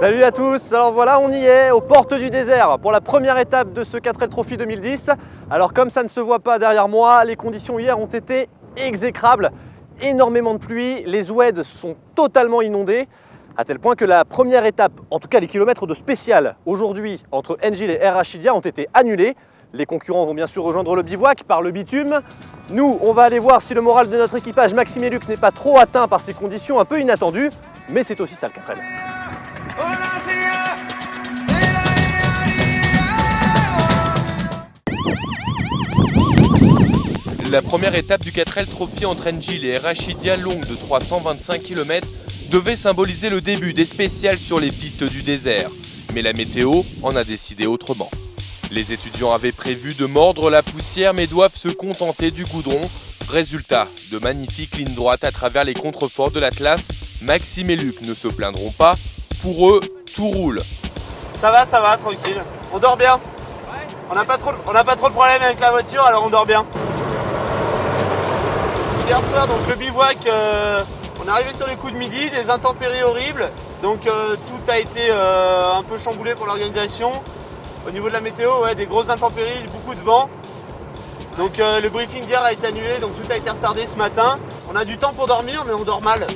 Salut à tous, alors voilà on y est, aux portes du désert pour la première étape de ce 4L Trophy 2010. Alors comme ça ne se voit pas derrière moi, les conditions hier ont été exécrables. Énormément de pluie, les oueds sont totalement inondés, à tel point que la première étape, en tout cas les kilomètres de spécial aujourd'hui entre Enjil et Air Rachidia ont été annulés. Les concurrents vont bien sûr rejoindre le bivouac par le bitume. Nous, on va aller voir si le moral de notre équipage Maxime et Luc n'est pas trop atteint par ces conditions un peu inattendues, mais c'est aussi ça le 4L. La première étape du 4L Trophy entre Enjil et Air Rachidia, longue de 325 km, devait symboliser le début des spéciales sur les pistes du désert. Mais la météo en a décidé autrement. Les étudiants avaient prévu de mordre la poussière mais doivent se contenter du goudron. Résultat, de magnifiques lignes droites à travers les contreforts de l'Atlas. Maxime et Luc ne se plaindront pas. Pour eux, tout roule. Ça va, tranquille. On dort bien. Ouais. On n'a pas trop de problèmes avec la voiture, alors on dort bien. Hier soir, donc le bivouac, on est arrivé sur les coups de midi, des intempéries horribles. Donc tout a été un peu chamboulé pour l'organisation. Au niveau de la météo, ouais, des grosses intempéries, beaucoup de vent. Donc le briefing d'hier a été annulé, donc tout a été retardé ce matin. On a du temps pour dormir, mais on dort mal.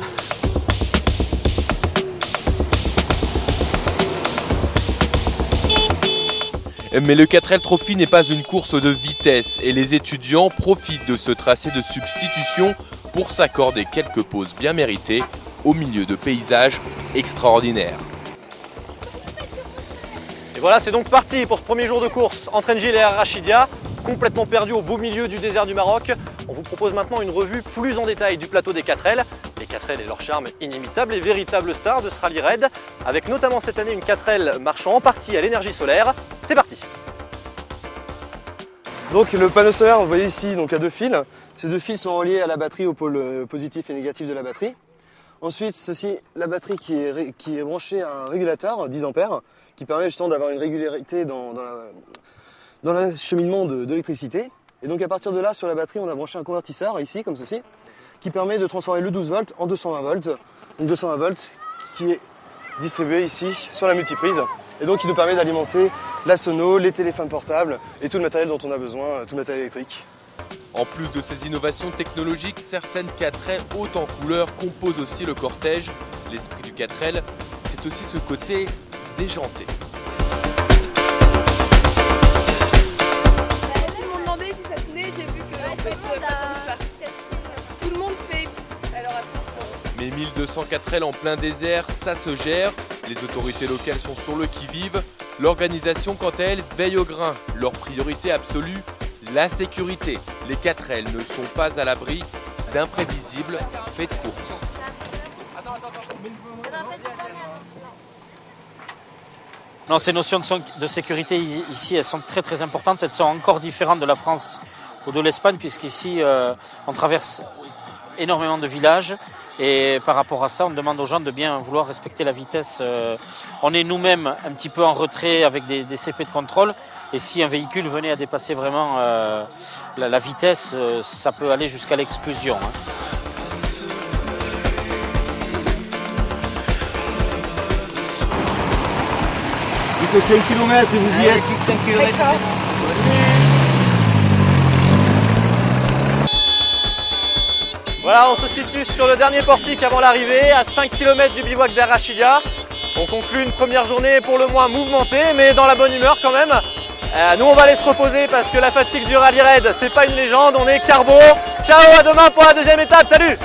Mais le 4L Trophy n'est pas une course de vitesse et les étudiants profitent de ce tracé de substitution pour s'accorder quelques pauses bien méritées au milieu de paysages extraordinaires. Et voilà, c'est donc parti pour ce premier jour de course entre Enjil et Air Rachidia, complètement perdu au beau milieu du désert du Maroc. On vous propose maintenant une revue plus en détail du plateau des 4L. Les 4L et leur charme inimitable et véritable star de ce rallye raid, avec notamment cette année une 4L marchant en partie à l'énergie solaire. C'est parti! Donc le panneau solaire, vous voyez ici, donc à deux fils. Ces deux fils sont reliés à la batterie, au pôle positif et négatif de la batterie. Ensuite, ceci, la batterie qui est branchée à un régulateur 10 ampères, qui permet justement d'avoir une régularité dans l'acheminement de l'électricité. Et donc à partir de là, sur la batterie, on a branché un convertisseur ici, comme ceci, qui permet de transformer le 12 volts en 220 volts. Donc 220 volts qui est distribué ici sur la multiprise. Et donc qui nous permet d'alimenter la sono, les téléphones portables et tout le matériel dont on a besoin, tout le matériel électrique. En plus de ces innovations technologiques, certaines 4L hautes en couleur composent aussi le cortège. L'esprit du 4L, c'est aussi ce côté déjanté. Ils m'ont demandé si ça tenait, j'ai vu que en fait, pas comme ça. Tout le monde fait. Alors attends. Mais 1200 4L en plein désert, ça se gère. Les autorités locales sont sur le qui-vive. L'organisation, quant à elle, veille au grain. Leur priorité absolue, la sécurité. Les 4L ne sont pas à l'abri d'imprévisibles faits de course. Non, ces notions de sécurité ici, elles sont très importantes. Elles sont encore différentes de la France ou de l'Espagne, puisqu'ici, on traverse énormément de villages. Et par rapport à ça, on demande aux gens de bien vouloir respecter la vitesse. On est nous-mêmes un petit peu en retrait avec des CP de contrôle. Et si un véhicule venait à dépasser vraiment la vitesse, ça peut aller jusqu'à l'exclusion. Il faut 5 km et vous y êtes. 5 km. Voilà, on se situe sur le dernier portique avant l'arrivée, à 5 km du bivouac d'Air Rachidia. On conclut une première journée pour le moins mouvementée, mais dans la bonne humeur quand même. Nous, on va aller se reposer parce que la fatigue du rallye raid, c'est pas une légende, on est carbo. Ciao, à demain pour la deuxième étape, salut!